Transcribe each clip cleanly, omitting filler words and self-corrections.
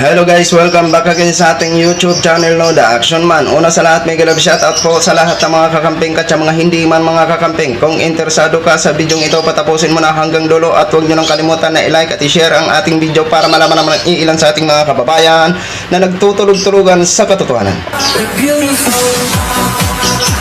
Hello guys, welcome back again sa ating YouTube channel, no, The Action Man. Una sa lahat, may galab shoutout po sa lahat ng mga kakamping at sa mga hindi man mga kakamping. Kung interesado ka sa video ito, patapusin mo na hanggang dulo at huwag nyo nang kalimutan na i-like at i-share ang ating video para malaman naman ang ilan sa ating mga kababayan na nagtutulog-tulugan sa katotohanan.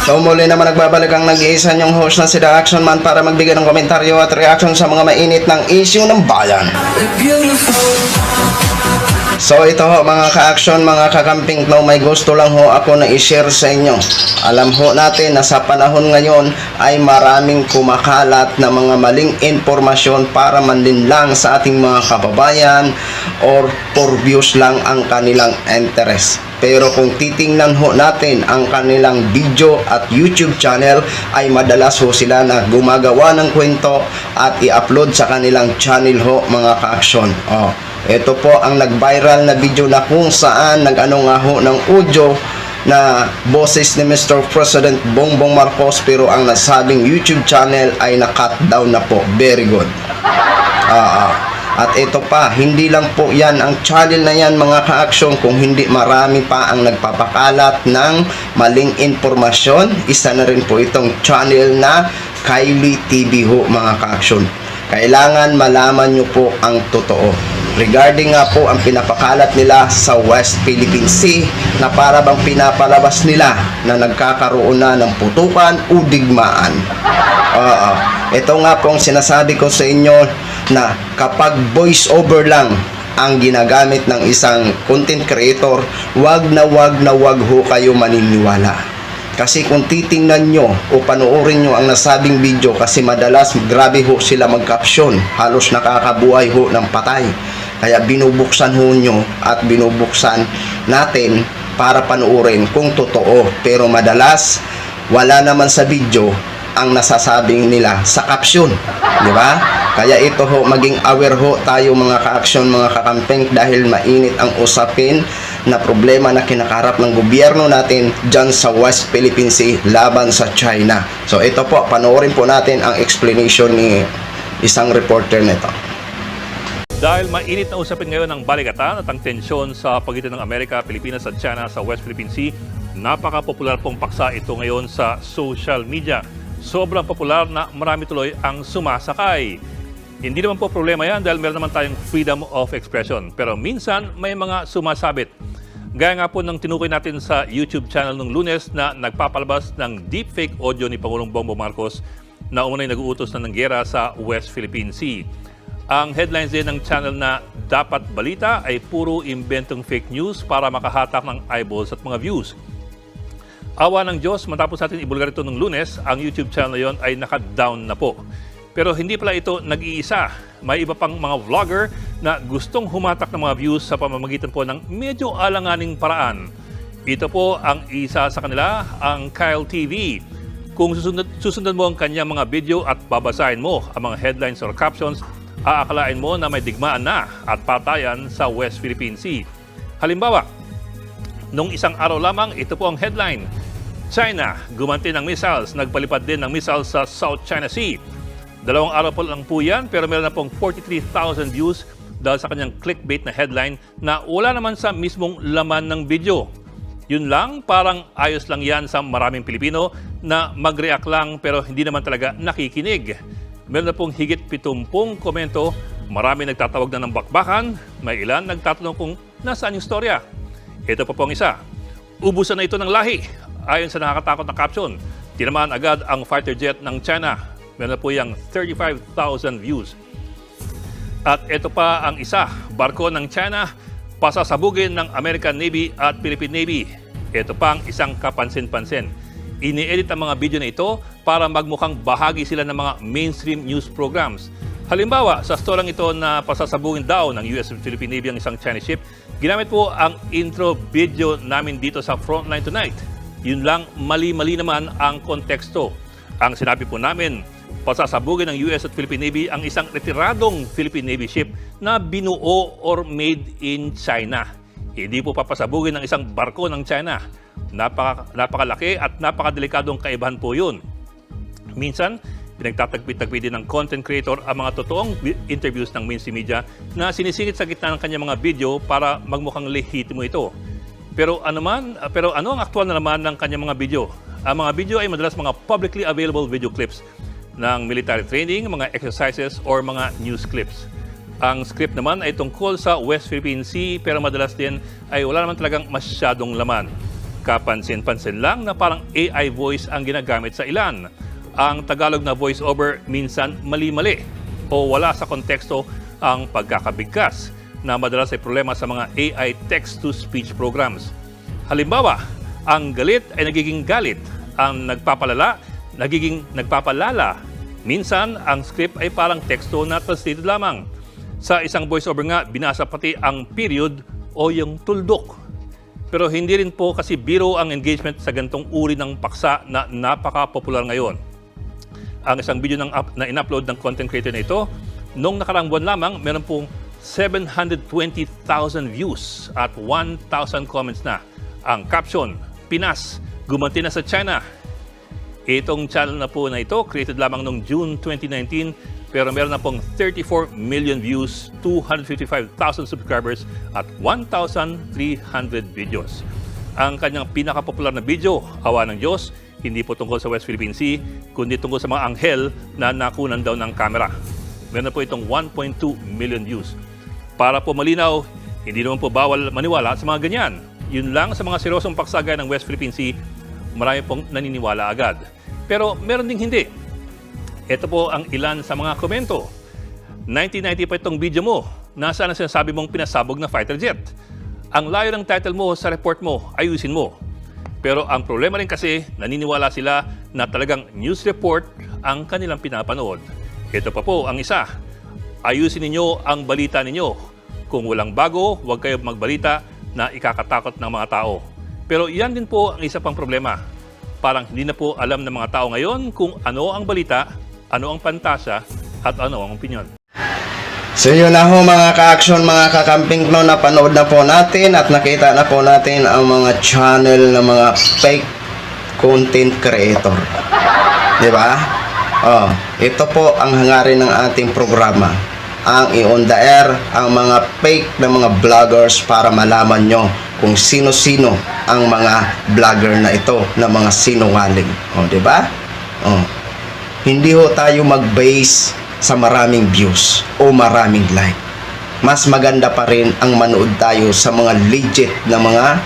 So muli naman nagbabalik ang nag-iisa niyong host na si The Action Man para magbigay ng komentaryo at reaction sa mga mainit ng issue ng bayan. So ito ho mga ka-action, mga kakamping, no, may gusto lang ho ako na i-share sa inyo. Alam ho natin na sa panahon ngayon ay maraming kumakalat na mga maling informasyon para manlinlang sa ating mga kababayan or for views lang ang kanilang interest. Pero kung titingnan ho natin ang kanilang video at YouTube channel ay madalas ho sila na gumagawa ng kwento at i-upload sa kanilang channel ho mga ka-action. Ito po ang nag-viral na video na kung saan nag-ano nga ho ng audio na boses ni Mr. President Bongbong Marcos, pero ang nasabing YouTube channel ay na-cut down na po. Very good. At ito pa, hindi lang po yan ang channel na yan mga ka-action, kung hindi marami pa ang nagpapakalat ng maling informasyon. Isa na rin po itong channel na Kylie TV ho mga ka-action. Kailangan malaman nyo po ang totoo regarding nga po ang pinapakalat nila sa West Philippine Sea na para bang pinapalabas nila na nagkakaroon na ng putukan o digmaan. Ito nga pong sinasabi ko sa inyo na kapag voice over lang ang ginagamit ng isang content creator, wag na wag ho kayo maniniwala. Kasi kung titingnan nyo o panoorin nyo ang nasabing video, kasi madalas grabe ho sila mag-caption, halos nakakabuhay ho ng patay. Kaya binubuksan ho nyo at binubuksan natin para panoorin kung totoo. Pero madalas wala naman sa video ang nasasabing nila sa caption, di ba? Kaya ito ho, maging aware ho tayo mga ka-action, mga kakamping, dahil mainit ang usapin na problema na kinakarap ng gobyerno natin dyan sa West Philippine Sea laban sa China. So ito po, panoorin po natin ang explanation ni isang reporter nito. Dahil mainit na usapin ngayon ang balikatan at ang tensyon sa pagitan ng Amerika, Pilipinas at China sa West Philippine Sea, napaka-popular pong paksa ito ngayon sa social media. Sobrang popular na marami tuloy ang sumasakay. Hindi naman po problema yan dahil meron naman tayong freedom of expression. Pero minsan may mga sumasabit. Gaya nga po ng tinukoy natin sa YouTube channel nung Lunes na nagpapalabas ng deepfake audio ni Pangulong Bongbong Marcos na umunay nag-uutos na ng giyera sa West Philippine Sea. Ang headlines din ng channel na Dapat Balita ay puro inventong fake news para makahatak ng eyeballs at mga views. Awa ng Diyos, matapos natin ibulgar ito ng Lunes, ang YouTube channel na yon ay naka-down na po. Pero hindi pala ito nag-iisa. May iba pang mga vlogger na gustong humatak ng mga views sa pamamagitan po ng medyo alanganing paraan. Ito po ang isa sa kanila, ang Kyle TV. Kung susundan mo ang kanyang mga video at babasahin mo ang mga headlines or captions, aakalain mo na may digmaan na at patayan sa West Philippine Sea. Halimbawa, nung isang araw lamang, ito po ang headline. China, gumanti ng missiles, nagpalipad din ng missiles sa South China Sea. 2 araw po lang po yan, pero meron na pong 43,000 views dahil sa kanyang clickbait na headline na wala naman sa mismong laman ng video. Yun lang, parang ayos lang yan sa maraming Pilipino na mag-react lang pero hindi naman talaga nakikinig. Meron na pong higit 70 komento, marami nagtatawag na ng bakbakan, may ilan nagtatanong kung nasaan yung storya. Ito pa pong isa, ubusan na ito ng lahi. Ayon sa nakakatakot na caption, tinamaan agad ang fighter jet ng China. Meron na po yung 35,000 views. At ito pa ang isa, barko ng China, pasasabugin ng American Navy at Philippine Navy. Ito pang isang kapansin-pansin. Ini-edit ang mga video na ito para magmukhang bahagi sila ng mga mainstream news programs. Halimbawa, sa storyang ito na pasasabugin daw ng US and Philippine Navy ang isang Chinese ship, ginamit po ang intro video namin dito sa Frontline Tonight. Yun lang, mali-mali naman ang konteksto. Ang sinabi po namin, pasasabugin ng US at Philippine Navy ang isang retiradong Philippine Navy ship na binuo or made in China. Hindi po papasabugin ng isang barko ng China. Napakalaki at napakadelikadong kaibahan po yun. Minsan, Pinagtatagpi-tagpi din ng content creator ang mga totoong interviews ng mainstream media na sinisingit sa gitna ng kanyang mga video para magmukhang lehitimo ito. Pero ano ang aktual na naman ng kanyang mga video? Ang mga video ay madalas mga publicly available video clips ng military training, mga exercises, or mga news clips. Ang script naman ay tungkol sa West Philippine Sea pero madalas din ay wala naman talagang masyadong laman. Kapansin-pansin lang na parang AI voice ang ginagamit sa ilan. Ang Tagalog na voice-over minsan mali-mali o wala sa konteksto ang pagkakabigkas na madalas ay problema sa mga AI text-to-speech programs. Halimbawa, ang galit ay nagiging galit, ang nagpapalala, nagiging nagpapalala. Minsan, ang script ay parang teksto na translated lamang. Sa isang voice-over nga, binasa pati ang period o yung tuldok. Pero hindi rin po kasi biro ang engagement sa ganitong uri ng paksa na napaka-popular ngayon. Ang isang video na in-upload ng content creator na ito, noong nakarang buwan lamang, meron pong 720,000 views at 1,000 comments na. Ang caption, Pinas, gumanti na sa China. Itong channel na po na ito, created lamang noong June 2019, pero meron na pong 34 million views, 255,000 subscribers at 1,300 videos. Ang kanyang pinaka-popular na video, Awa ng Diyos, hindi po tungkol sa West Philippine Sea, kundi tungkol sa mga anghel na nakunan daw ng kamera. Meron po itong 1.2 million views. Para po malinaw, hindi naman po bawal maniwala sa mga ganyan. Yun lang sa mga seryosong paksagay ng West Philippine Sea, marami pong naniniwala agad. Pero meron ding hindi. Ito po ang ilan sa mga komento. 1990 pa itong video mo. Nasaan ang sinasabi mong pinasabog na fighter jet? Ang layo ng title mo sa report mo, ayusin mo. Pero ang problema rin kasi, naniniwala sila na talagang news report ang kanilang pinapanood. Ito pa po ang isa. Ayusin ninyo ang balita ninyo. Kung walang bago, huwag kayo magbalita na ikakatakot ng mga tao. Pero yan din po ang isa pang problema. Parang hindi na po alam ng mga tao ngayon kung ano ang balita, ano ang pantasya, at ano ang opinyon. So yun na ho mga ka-action, mga kakamping no, napanood na po natin at nakita na po natin ang mga channel ng mga fake content creator. Di ba? Oh, ito po ang hangarin ng ating programa. Ang i-on the air, ang mga fake na mga vloggers para malaman nyo kung sino-sino ang mga vlogger na ito na mga sinungaling. Oh, di ba? Oh. Hindi ho tayo mag-base sa maraming views o maraming like. Mas maganda pa rin ang manood tayo sa mga legit na mga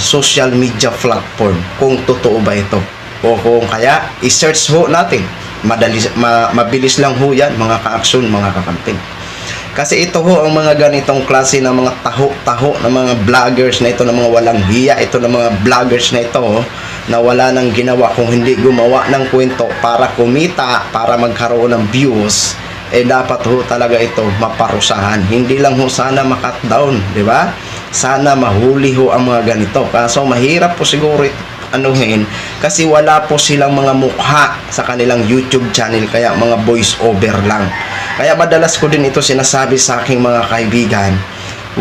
social media platform kung totoo ba ito. O kung kaya, i-search ho natin. Mabilis lang ho yan, mga ka-action, mga kakamping. Kasi ito ho ang mga ganitong klase ng mga taho-taho ng mga vloggers na ito, ng mga walang hiya, ito ng mga vloggers na ito na wala nang ginawa kung hindi gumawa ng kwento para kumita, para magkaroon ng views, dapat ho talaga ito maparusahan. Hindi lang ho sana makat down, di ba? Sana mahuli ho ang mga ganito. Kaso mahirap po siguro anuhin kasi wala po silang mga mukha sa kanilang YouTube channel, kaya mga voice over lang. Kaya madalas ko din ito sinasabi sa aking mga kaibigan,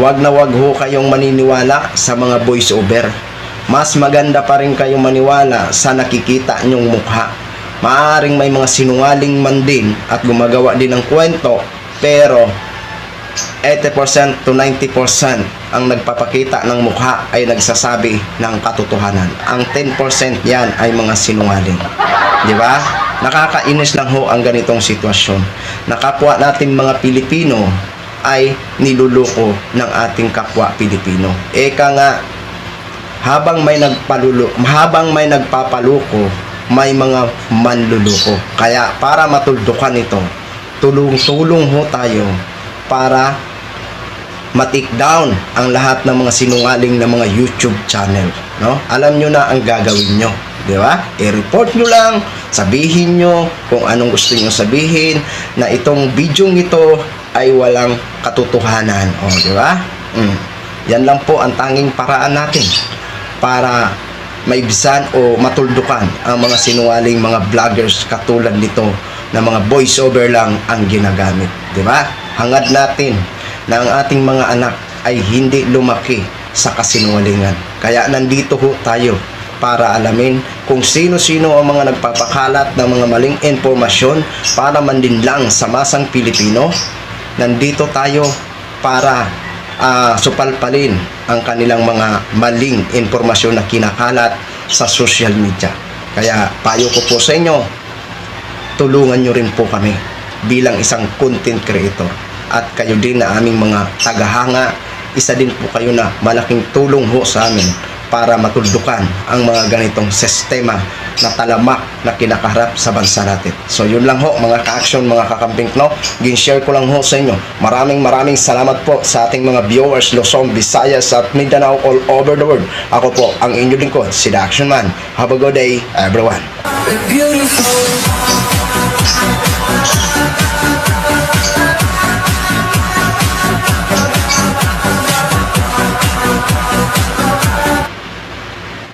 wag na wag ho kayong maniniwala sa mga voice over. Mas maganda pa rin kayong maniwala sa nakikita nyong mukha. Maaring may mga sinungaling man din at gumagawa din ng kwento, pero 80% to 90% ang nagpapakita ng mukha ay nagsasabi ng katotohanan. Ang 10% yan ay mga sinungaling. Di ba? Nakakainis lang ho ang ganitong sitwasyon. Nakapwa natin mga Pilipino ay niluluko ng ating kapwa Pilipino. Eka nga, habang may nagpapaluko, may mga manluluko. Kaya para matuldukan ito, tulong-tulong ho tayo para ma-take down ang lahat ng mga sinungaling na mga YouTube channel, no? Alam nyo na ang gagawin nyo, di ba? I-report nyo lang, sabihin nyo kung anong gusto nyo sabihin, na itong video ito ay walang katotohanan, o di ba? Yan lang po ang tanging paraan natin para maibsan o matuldukan ang mga sinungaling mga vloggers katulad nito na mga voice over lang ang ginagamit, di ba? Hangad natin na ang ating mga anak ay hindi lumaki sa kasinungalingan. Kaya nandito ho tayo para alamin kung sino-sino ang mga nagpapakalat ng mga maling impormasyon para mandinlang sa masang Pilipino. Nandito tayo para supalpalin ang kanilang mga maling impormasyon na kinakalat sa social media. Kaya payo ko po sa inyo, tulungan nyo rin po kami bilang isang content creator. At kayo din na aming mga tagahanga, isa din po kayo na malaking tulong ho sa amin para matuldukan ang mga ganitong sistema na talamak na kinakaharap sa bansa natin. So yun lang ho mga ka-action, mga kakamping no, gin-share ko lang ho sa inyo. Maraming salamat po sa ating mga viewers Luzon, Visayas at Mindanao all over the world. Ako po ang inyong lingkod, si The Action Man. Have a good day everyone. Beautiful.